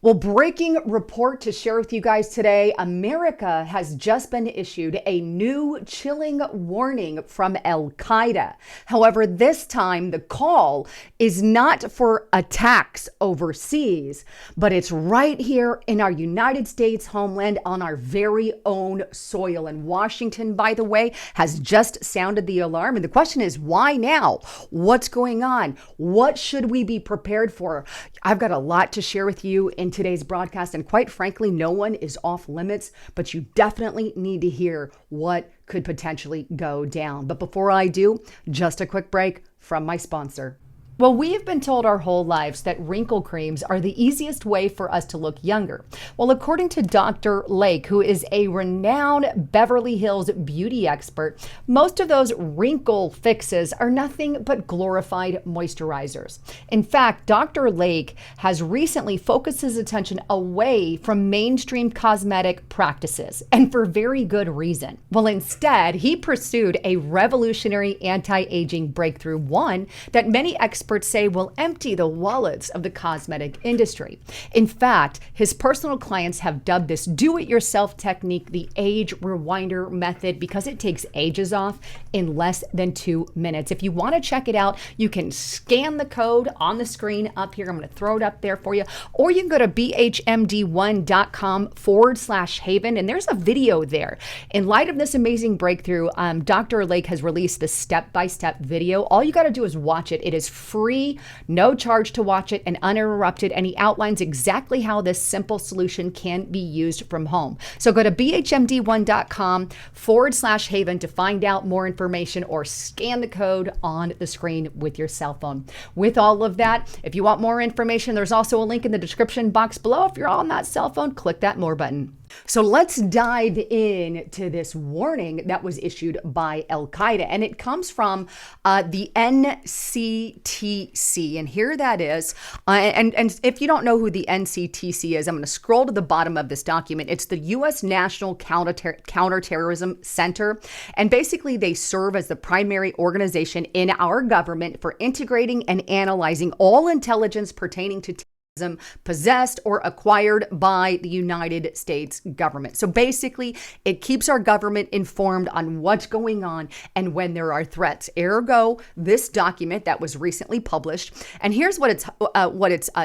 Well, breaking report to share with you guys today. America has just been issued a new chilling warning from Al Qaeda. However, this time the call is not for attacks overseas, but it's right here in our United States homeland on our very own soil. And Washington, by the way, has just sounded the alarm. And the question is, why now? What's going on? What should we be prepared for? I've got a lot to share with you in today's broadcast, and quite frankly, no one is off limits, but you definitely need to hear what could potentially go down. But before I do, just a quick break from my sponsor. Well, we have been told our whole lives that wrinkle creams are the easiest way for us to look younger. Well, according to Dr. Lake, who is a renowned Beverly Hills beauty expert, most of those wrinkle fixes are nothing but glorified moisturizers. In fact, Dr. Lake has recently focused his attention away from mainstream cosmetic practices, and for very good reason. Well, instead, he pursued a revolutionary anti-aging breakthrough, one that many experts say will empty the wallets of the cosmetic industry. In fact, his personal clients have dubbed this do-it-yourself technique the age rewinder method because it takes ages off in less than 2 minutes. If you want to check it out, you can scan the code on the screen up here. I'm going to throw it up there for you. Or you can go to bhmd1.com/haven, and there's a video there. In light of this amazing breakthrough, Dr. Lake has released the step-by-step video. All you got to do is watch it. It is free, no charge to watch it, and uninterrupted, and he outlines exactly how this simple solution can be used from home. So go to bhmd1.com/haven to find out more information, or scan the code on the screen with your cell phone. With all of that, if you want more information, there's also a link in the description box below. If you're on that cell phone, click that more button. So let's dive into this warning that was issued by Al Qaeda, and it comes from the NCTC, and here that is. And if you don't know who the NCTC is, I'm going to scroll to the bottom of this document. It's the U.S. National Counterterrorism Center, and basically they serve as the primary organization in our government for integrating and analyzing all intelligence pertaining to possessed or acquired by the United States government. So basically, it keeps our government informed on what's going on and when there are threats. Ergo, this document that was recently published, and here's what it's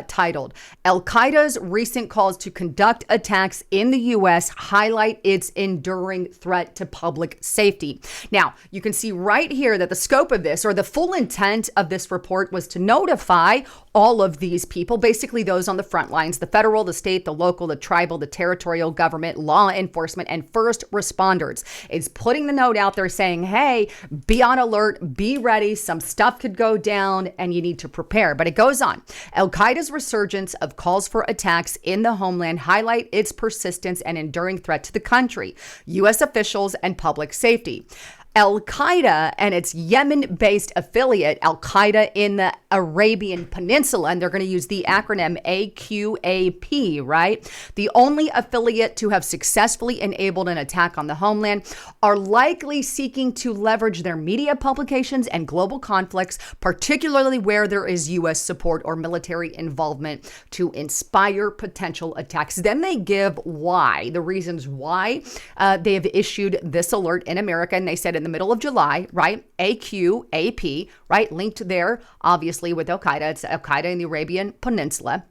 titled: Al Qaeda's recent calls to conduct attacks in the U.S. highlight its enduring threat to public safety. Now, you can see right here that the scope of this, or the full intent of this report, was to notify all of these people, basically those on the front lines: the federal, the state, the local, the tribal, the territorial government, law enforcement, and first responders. It's putting the note out there saying, hey, be on alert, be ready, some stuff could go down and you need to prepare. But it goes on. Al Qaeda's resurgence of calls for attacks in the homeland highlight its persistence and enduring threat to the country, U.S. officials, and public safety. Al Qaeda and its Yemen-based affiliate, Al Qaeda in the Arabian Peninsula, and they're going to use the acronym AQAP, right? The only affiliate to have successfully enabled an attack on the homeland, are likely seeking to leverage their media publications and global conflicts, particularly where there is U.S. support or military involvement, to inspire potential attacks. Then they give why, the reasons why they have issued this alert in America, and they said in the middle of July, right? AQAP, right? Linked there, obviously, with Al Qaeda. It's Al Qaeda in the Arabian Peninsula.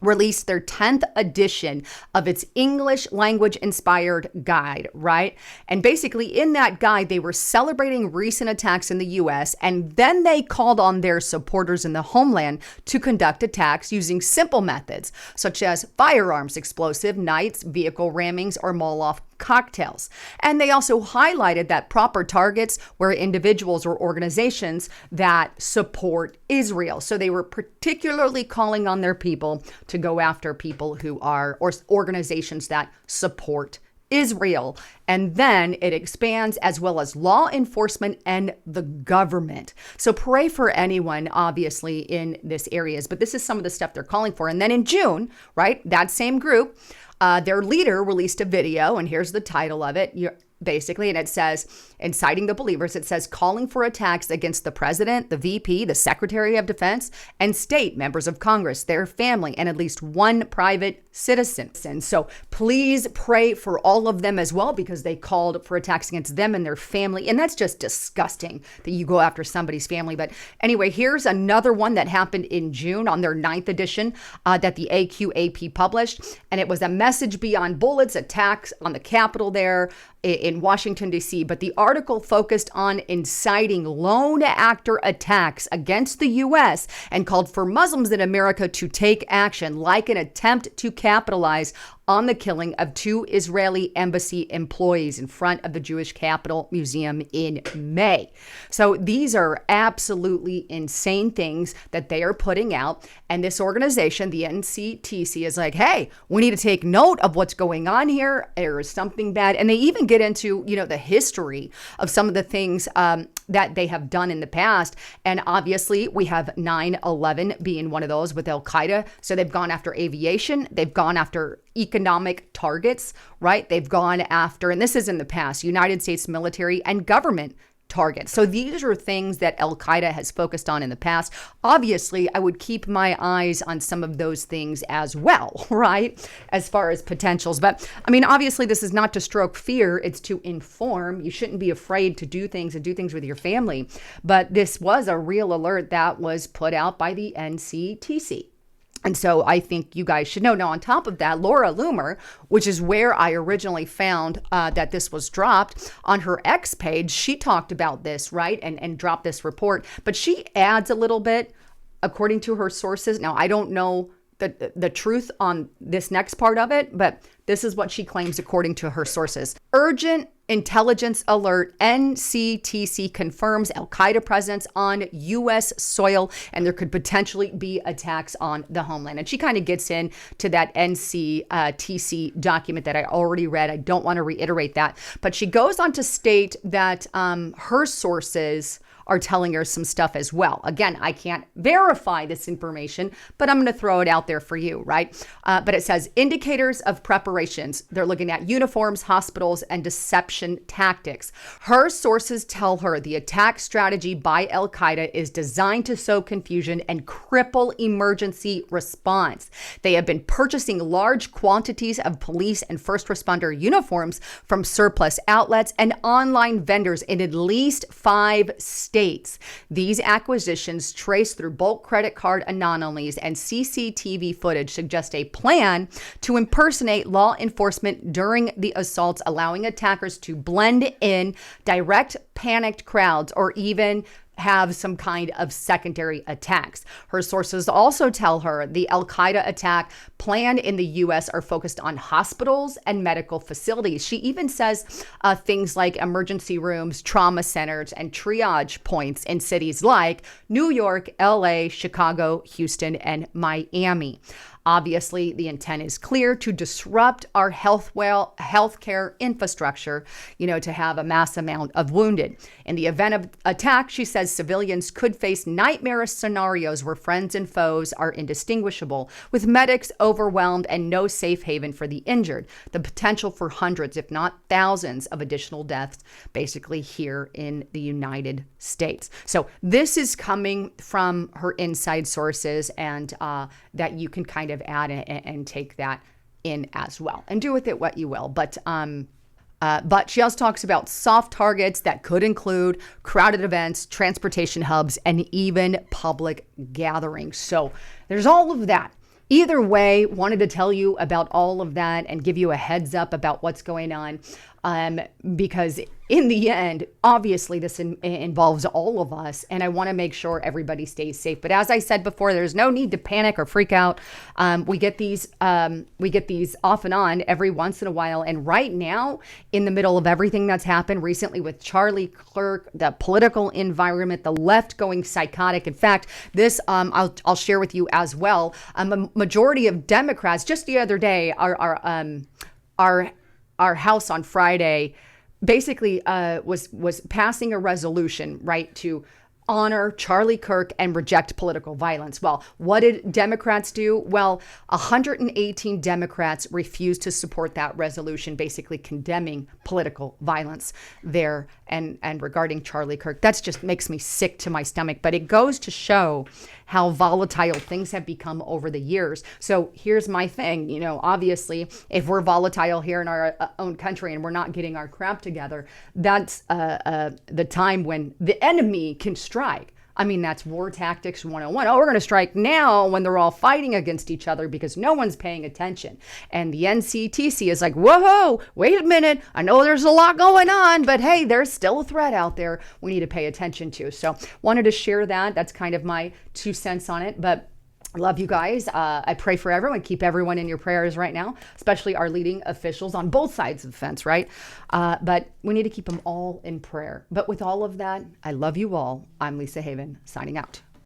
Released their 10th edition of its English language inspired guide, right? And basically in that guide, they were celebrating recent attacks in the U.S., and then they called on their supporters in the homeland to conduct attacks using simple methods, such as firearms, explosive, knights, vehicle rammings, or Molotov cocktails. And they also highlighted that proper targets were individuals or organizations that support Israel. So they were particularly calling on their people to go after people who are, or organizations that support Israel. And then it expands, as well as law enforcement and the government. So pray for anyone, obviously, in this areas. But this is some of the stuff they're calling for. And then in June, right, that same group, their leader released a video, and here's the title of it. Basically, and it says, inciting the believers. It says calling for attacks against the president, the VP, the Secretary of Defense, and state members of Congress, their family, and at least one private citizen. And so please pray for all of them as well, because they called for attacks against them and their family. And that's just disgusting that you go after somebody's family. But anyway, here's another one that happened in June on their 9th edition that the AQAP published. And it was a message beyond bullets, attacks on the Capitol there in Washington, D.C. But the article focused on inciting lone actor attacks against the U.S. and called for Muslims in America to take action, like an attempt to capitalize on the killing of 2 Israeli embassy employees in front of the Jewish Capitol Museum in May. So these are absolutely insane things that they are putting out. And this organization, the NCTC, is like, hey, we need to take note of what's going on here. There is something bad. And they even get into, the history of some of the things that they have done in the past. And obviously, we have 9/11 being one of those with Al-Qaeda. So they've gone after aviation. They've gone after economic targets, right? They've gone after, and this is in the past, United States military and government targets. So these are things that Al-Qaeda has focused on in the past. Obviously, I would keep my eyes on some of those things as well, right? As far as potentials. But I mean, obviously, this is not to stroke fear. It's to inform. You shouldn't be afraid to do things and do things with your family. But this was a real alert that was put out by the NCTC. And so I think you guys should know. Now, on top of that, Laura Loomer, which is where I originally found that this was dropped, on her X page, she talked about this, right, and dropped this report. But she adds a little bit, according to her sources. Now, I don't know the truth on this next part of it, but this is what she claims according to her sources. Urgent intelligence alert. NCTC confirms Al-Qaeda presence on U.S. soil, and there could potentially be attacks on the homeland. And she kind of gets into that NCTC document that I already read. I don't want to reiterate that. But she goes on to state that her sources are telling her some stuff as well. Again, I can't verify this information, but I'm going to throw it out there for you, right? But it says indicators of preparations. They're looking at uniforms, hospitals, and deception tactics. Her sources tell her the attack strategy by Al-Qaeda is designed to sow confusion and cripple emergency response. They have been purchasing large quantities of police and first responder uniforms from surplus outlets and online vendors in at least 5 states. These acquisitions, traced through bulk credit card anomalies and CCTV footage, suggest a plan to impersonate law enforcement during the assaults, allowing attackers to blend in, direct panicked crowds, or even have some kind of secondary attacks. Her sources also tell her the Al-Qaeda attack planned in the U.S. are focused on hospitals and medical facilities. She even says things like emergency rooms, trauma centers, and triage points in cities like New York, LA, Chicago, Houston, and Miami. Obviously, the intent is clear: to disrupt our healthcare infrastructure, to have a mass amount of wounded. In the event of attack, she says civilians could face nightmarish scenarios where friends and foes are indistinguishable, with medics overwhelmed and no safe haven for the injured. The potential for hundreds, if not thousands, of additional deaths, basically here in the United States. So this is coming from her inside sources, and that you can kind of add and take that in as well, and do with it what you will. But she also talks about soft targets that could include crowded events, transportation hubs, and even public gatherings. So there's all of that. Either way, wanted to tell you about all of that and give you a heads up about what's going on, because in the end, obviously this involves all of us, and I want to make sure everybody stays safe. But as I said before, there's no need to panic or freak out. We get these off and on every once in a while, and right now, in the middle of everything that's happened recently with Charlie Clerk, the political environment, the left going psychotic. In fact, this I'll share with you as well. A majority of Democrats just the other day, our House on Friday basically was passing a resolution, right, to honor Charlie Kirk and reject political violence. Well, what did Democrats do? Well, 118 Democrats refused to support that resolution, basically condemning political violence there and regarding Charlie Kirk. That's just makes me sick to my stomach. But it goes to show how volatile things have become over the years. So here's my thing. Obviously, if we're volatile here in our own country and we're not getting our crap together, that's the time when the enemy can strike. I mean, that's war tactics 101. Oh, we're going to strike now when they're all fighting against each other because no one's paying attention. And the NCTC is like, whoa, wait a minute. I know there's a lot going on, but hey, there's still a threat out there we need to pay attention to. So wanted to share that. That's kind of my 2 cents on it. But I love you guys. I pray for everyone. Keep everyone in your prayers right now, especially our leading officials on both sides of the fence, right? But we need to keep them all in prayer. But with all of that, I love you all. I'm Lisa Haven, signing out.